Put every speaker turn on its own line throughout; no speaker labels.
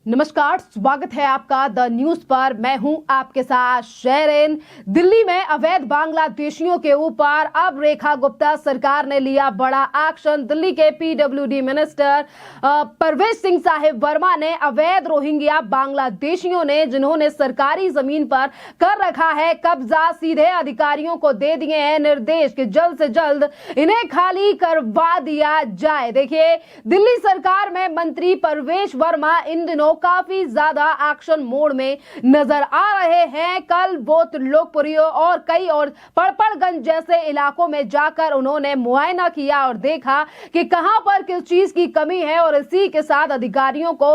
नमस्कार, स्वागत है आपका द न्यूज पर। मैं हूं आपके साथ शेरिन। दिल्ली में अवैध बांग्लादेशियों के ऊपर अब रेखा गुप्ता सरकार ने लिया बड़ा एक्शन। दिल्ली के पीडब्ल्यूडी मिनिस्टर परवेश सिंह साहिब वर्मा ने अवैध रोहिंग्या बांग्लादेशियों ने जिन्होंने सरकारी जमीन पर कर रखा है कब्जा, सीधे अधिकारियों को दे दिए हैं निर्देश कि जल्द से जल्द इन्हें खाली करवा दिया जाए। देखिए, दिल्ली सरकार में मंत्री परवेश वर्मा इन दिनों काफी ज्यादा एक्शन मोड में नजर आ रहे हैं। कल बहुत लोकप्रिय और कई और पड़पड़गंज जैसे इलाकों में जाकर उन्होंने मुआयना किया और देखा कि कहां पर किस चीज की कमी है और इसी के साथ अधिकारियों को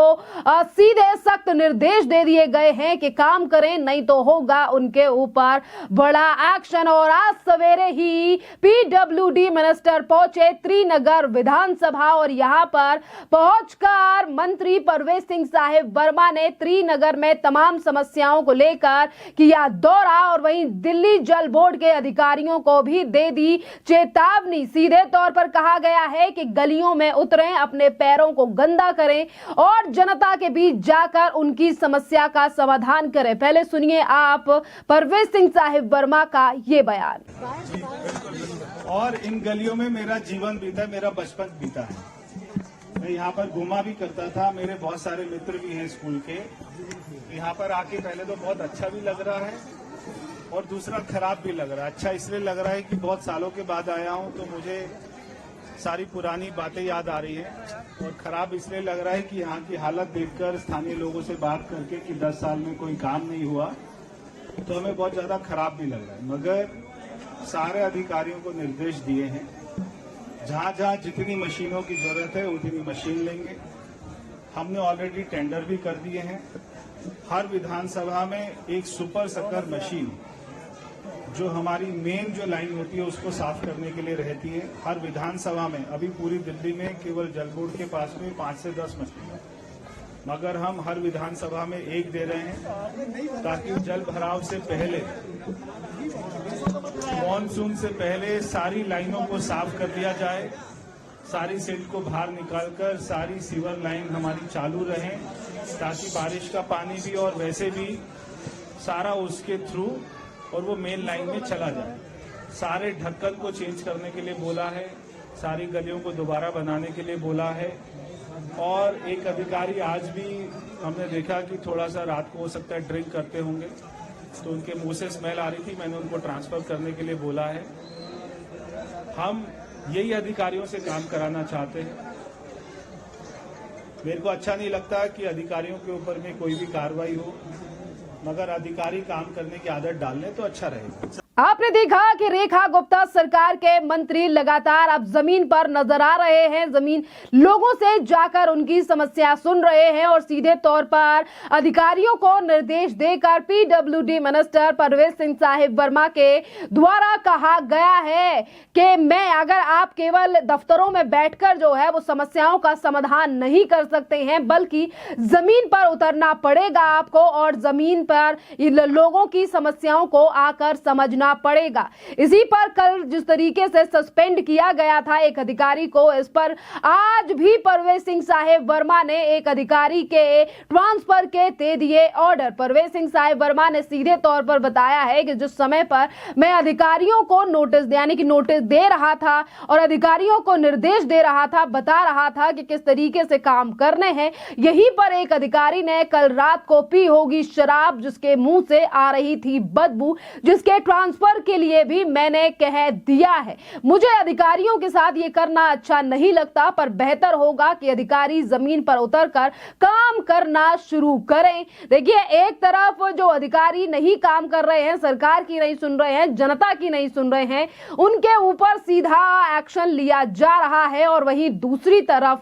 सीधे सख्त निर्देश दे दिए गए हैं कि काम करें, नहीं तो होगा उनके ऊपर बड़ा एक्शन। और आज सवेरे ही पीडब्ल्यूडी मिनिस्टर पहुंचे त्रिनगर विधानसभा और यहां पर पहुंचकर मंत्री परवेश सिंह साहिब वर्मा ने त्रिनगर में तमाम समस्याओं को लेकर किया दौरा और वहीं दिल्ली जल बोर्ड के अधिकारियों को भी दे दी चेतावनी। सीधे तौर पर कहा गया है कि गलियों में उतरें, अपने पैरों को गंदा करें और जनता के बीच जाकर उनकी समस्या का समाधान करें। पहले सुनिए आप परवेश सिंह साहिब वर्मा का ये बयान।
और इन गलियों में मेरा जीवन बीता, मेरा बचपन बीता है। मैं यहाँ पर घूमा भी करता था, मेरे बहुत सारे मित्र भी हैं स्कूल के। यहाँ पर आके पहले तो बहुत अच्छा भी लग रहा है और दूसरा खराब भी लग रहा है। अच्छा इसलिए लग रहा है कि बहुत सालों के बाद आया हूँ तो मुझे सारी पुरानी बातें याद आ रही हैं, और खराब इसलिए लग रहा है कि यहाँ की हालत देखकर स्थानीय लोगों से बात करके कि 10 साल में कोई काम नहीं हुआ तो हमें बहुत ज्यादा खराब भी लग रहा है। मगर सारे अधिकारियों को निर्देश दिए हैं, जहां जहां जितनी मशीनों की जरूरत है उतनी मशीन लेंगे। हमने ऑलरेडी टेंडर भी कर दिए हैं। हर विधानसभा में एक सुपर सकर मशीन जो हमारी मेन जो लाइन होती है उसको साफ करने के लिए रहती है। हर विधानसभा में अभी पूरी दिल्ली में केवल जल बोर्ड के पास में 5 से 10 मशीन, मगर हम हर विधानसभा में एक दे रहे हैं ताकि जल भराव से पहले, मॉनसून से पहले सारी लाइनों को साफ कर दिया जाए, सारी सिल्ट को बाहर निकालकर सारी सीवर लाइन हमारी चालू रहे ताकि बारिश का पानी भी और वैसे भी सारा उसके थ्रू और वो मेन लाइन में चला जाए। सारे ढक्कन को चेंज करने के लिए बोला है, सारी गलियों को दोबारा बनाने के लिए बोला है। और एक अधिकारी आज भी हमने देखा कि थोड़ा सा रात को हो सकता है ड्रिंक करते होंगे तो उनके मुंह से स्मेल आ रही थी, मैंने उनको ट्रांसफर करने के लिए बोला है। हम यही अधिकारियों से काम कराना चाहते हैं। मेरे को अच्छा नहीं लगता कि अधिकारियों के ऊपर में कोई भी कार्रवाई हो, मगर अधिकारी काम करने की आदत डालने तो अच्छा रहेगा।
आपने देखा कि रेखा गुप्ता सरकार के मंत्री लगातार अब जमीन पर नजर आ रहे हैं, जमीन लोगों से जाकर उनकी समस्या सुन रहे हैं और सीधे तौर पर अधिकारियों को निर्देश देकर पीडब्ल्यूडी मिनिस्टर परवेश सिंह साहिब वर्मा के द्वारा कहा गया है कि मैं अगर आप केवल दफ्तरों में बैठकर जो है वो समस्याओं का समाधान नहीं कर सकते हैं, बल्कि जमीन पर उतरना पड़ेगा आपको और जमीन पर लोगों की समस्याओं को आकर समझना पड़ेगा। इसी पर कल जिस तरीके से सस्पेंड किया गया था एक अधिकारी को, इस पर आज भी परवेश सिंह साहिब वर्मा ने एक अधिकारी के ट्रांसफर के दे दिए ऑर्डर। परवेश सिंह साहिब वर्मा ने सीधे तौर पर बताया है कि जिस समय पर मैं अधिकारियों को नोटिस यानी कि नोटिस दे रहा था और अधिकारियों को निर्देश दे रहा था, बता रहा था कि किस तरीके से काम करने हैं, यहीं पर एक अधिकारी ने कल रात को पी होगी शराब जिसके मुंह से आ रही थी बदबू, जिसके ट्रांसफर के लिए भी मैंने कह दिया है। मुझे अधिकारियों के साथ ये करना अच्छा नहीं लगता, पर बेहतर होगा कि अधिकारी जमीन पर उतरकर काम करना शुरू करें। देखिए, एक तरफ जो अधिकारी नहीं काम कर रहे हैं, सरकार की नहीं सुन रहे हैं, जनता की नहीं सुन रहे हैं, उनके ऊपर सीधा एक्शन लिया जा रहा है और वहीं दूसरी तरफ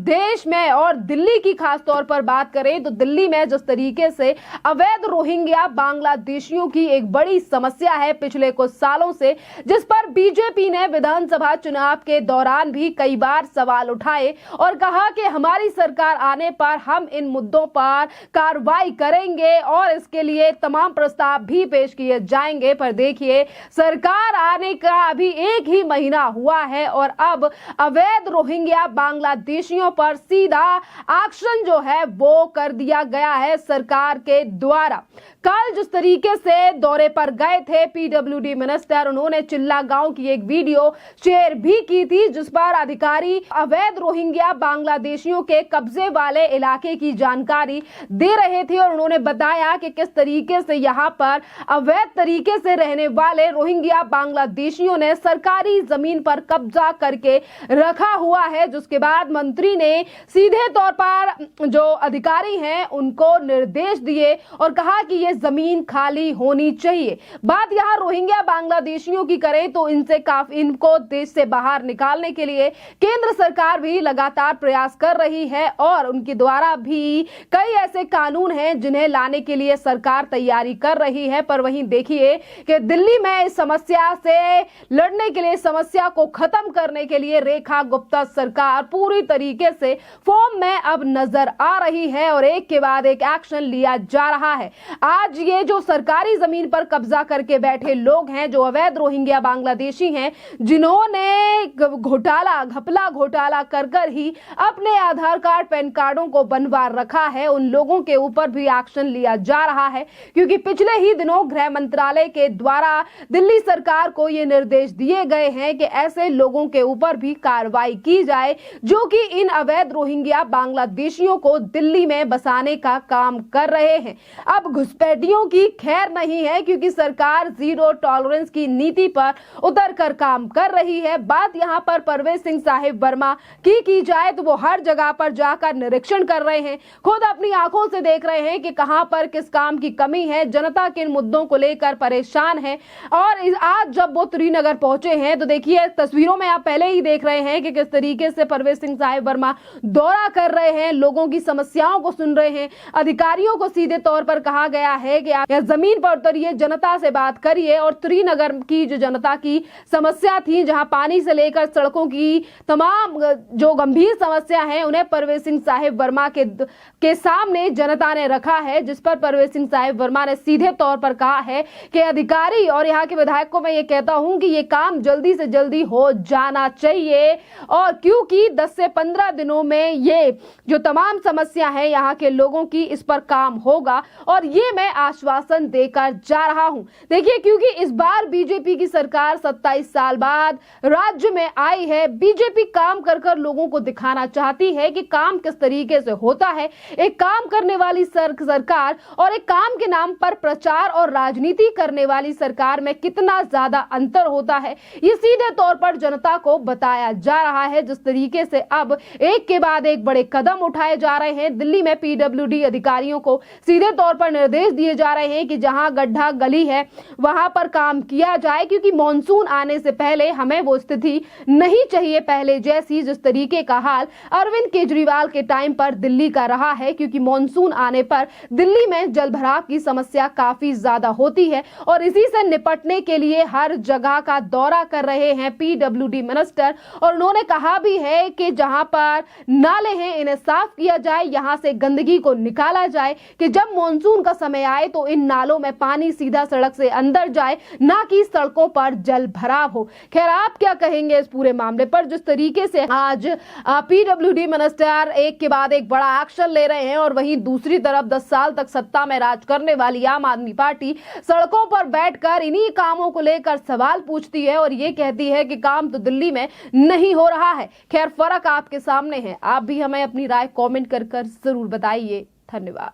देश में और दिल्ली की खास तौर पर बात करें तो दिल्ली में जिस तरीके से अवैध रोहिंग्या बांग्लादेशियों की एक बड़ी समस्या है पिछले कुछ सालों से, जिस पर बीजेपी ने विधानसभा चुनाव के दौरान भी कई बार सवाल उठाए और कहा कि हमारी सरकार आने पर हम इन मुद्दों पर कार्रवाई करेंगे और इसके लिए तमाम प्रस्ताव भी पेश किए जाएंगे। पर देखिए, सरकार आने का अभी 1 ही महीना हुआ है और अब अवैध रोहिंग्या बांग्लादेशियों पर सीधा एक्शन जो है वो कर दिया गया है सरकार के द्वारा। कल जिस तरीके से दौरे पर गए थे पीडब्ल्यूडी मिनिस्टर, उन्होंने चिल्ला गांव की एक वीडियो शेयर भी की थी जिस पर अधिकारी अवैध रोहिंग्या बांग्लादेशियों के कब्जे वाले इलाके की जानकारी दे रहे थे और उन्होंने बताया कि किस तरीके से यहां पर अवैध तरीके से रहने वाले रोहिंग्या बांग्लादेशियों ने सरकारी जमीन पर कब्जा करके रखा हुआ है। जिसके बाद मंत्री ने सीधे तौर पर जो अधिकारी हैं उनको निर्देश दिए और कहा कि ये जमीन खाली होनी चाहिए। बात यहाँ रोहिंग्या बांग्लादेशियों की करें तो इनको देश से बाहर निकालने के लिए केंद्र सरकार भी लगातार प्रयास कर रही है और उनके द्वारा भी कई ऐसे कानून हैं जिन्हें लाने के लिए सरकार तैयारी कर रही है। पर वहीं देखिए कि दिल्ली में इस समस्या से लड़ने के लिए, समस्या को खत्म करने के लिए रेखा गुप्ता सरकार पूरी तरीके से फॉर्म में अब नजर आ रही है और एक के बाद एक एक्शन लिया जा रहा है। आज ये जो सरकारी जमीन पर कब्जा करके बैठे लोग हैं, जो अवैध रोहिंग्या बांग्लादेशी हैं, जिन्होंने घपला घोटाला कर ही अपने आधार कार्ड, पैन कार्डों को बनवा रखा है, उन लोगों के ऊपर भी एक्शन लिया जा रहा है। क्योंकि पिछले ही दिनों गृह मंत्रालय के द्वारा दिल्ली सरकार को ये निर्देश दिए गए हैं कि ऐसे लोगों के ऊपर भी कार्रवाई की जाए जो कि इन अवैध रोहिंग्या बांग्लादेशियों को दिल्ली में बसाने का काम कर रहे हैं। अब घुसपैठियों की खैर नहीं है क्योंकि सरकार जीरो टॉलरेंस की नीति पर उतर कर काम कर रही है। बात यहाँ पर परवेज सिंह साहिब वर्मा की जाए तो वो हर जगह पर जाकर निरीक्षण कर रहे हैं, खुद अपनी आंखों से देख रहे हैं कि कहां पर किस काम की कमी है, जनता किन मुद्दों को लेकर परेशान है। और आज जब वो श्रीनगर पहुंचे हैं तो देखिए तस्वीरों में आप पहले ही देख रहे हैं कि किस तरीके से परवेज सिंह साहिब वर्मा दौरा कर रहे हैं, लोगों की समस्याओं को सुन रहे हैं। अधिकारियों को सीधे तौर पर कहा गया है कि आप जमीन पर उतरिए, जनता से बात करिए और श्रीनगर की जो जनता की समस्या थी, जहां पानी से लेकर सड़कों की तमाम जो गंभीर समस्या है, उन्हें परवेज सिंह साहिब वर्मा के सामने जनता ने रखा है। जिस पर परवेज सिंह साहिब वर्मा ने सीधे तौर पर कहा है कि अधिकारी और यहाँ के विधायक को मैं ये कहता हूं कि ये काम जल्दी से जल्दी हो जाना चाहिए और क्योंकि 10 से 15 दिनों में ये जो तमाम समस्या है यहाँ के लोगों की, इस पर काम होगा और ये मैं आश्वासन देकर जा रहा हूं। देखिए, क्योंकि इस बार बीजेपी की सरकार 27 साल बाद राज्य में आई है। बीजेपी काम कर लोगों को दिखाना चाहती है कि काम किस तरीके से होता है। एक काम करने वाली सरकार और एक काम के नाम पर प्रचार और राजनीति करने वाली सरकार में कितना ज्यादा अंतर होता है, ये सीधे तौर पर जनता को बताया जा रहा है। जिस तरीके से अब एक के बाद एक बड़े कदम उठाए जा रहे हैं, दिल्ली में पीडब्ल्यूडी अधिकारियों को सीधे तौर पर निर्देश दिए जा रहे हैं कि जहां गड्ढा गली है वहां पर काम किया जाए, क्योंकि मॉनसून आने से पहले हमें वो स्थिति नहीं चाहिए पहले जैसी, जिस तरीके का हाल अरविंद केजरीवाल के टाइम पर दिल्ली का रहा है। क्योंकि मॉनसून आने पर दिल्ली में जलभराव की समस्या काफी ज्यादा होती है और इसी से निपटने के लिए हर जगह का दौरा कर रहे हैं पीडब्ल्यूडी मिनिस्टर। और उन्होंने कहा भी है कि जहां पर नाले हैं इन्हें साफ किया जाए, यहां से गंदगी को निकाला जाए कि जब मॉनसून का समय आए तो इन नालों में पानी सीधा सड़क से अंदर जाए, ना कि सड़कों पर जल भराव हो। खैर, आप क्या कहेंगे इस पूरे मामले पर? जिस तरीके से आज पीडब्ल्यूडी मिनिस्टर एक के बाद एक बड़ा एक्शन ले रहे हैं और वहीं दूसरी तरफ 10 साल तक सत्ता में राज करने वाली आम आदमी पार्टी सड़कों पर बैठकर इन्हीं कामों को लेकर सवाल पूछती है और ये कहती है कि काम तो दिल्ली में नहीं हो रहा है। खैर, फर्क आपके सामने है। आप भी हमें अपनी राय कमेंट कर जरूर बताइए। धन्यवाद।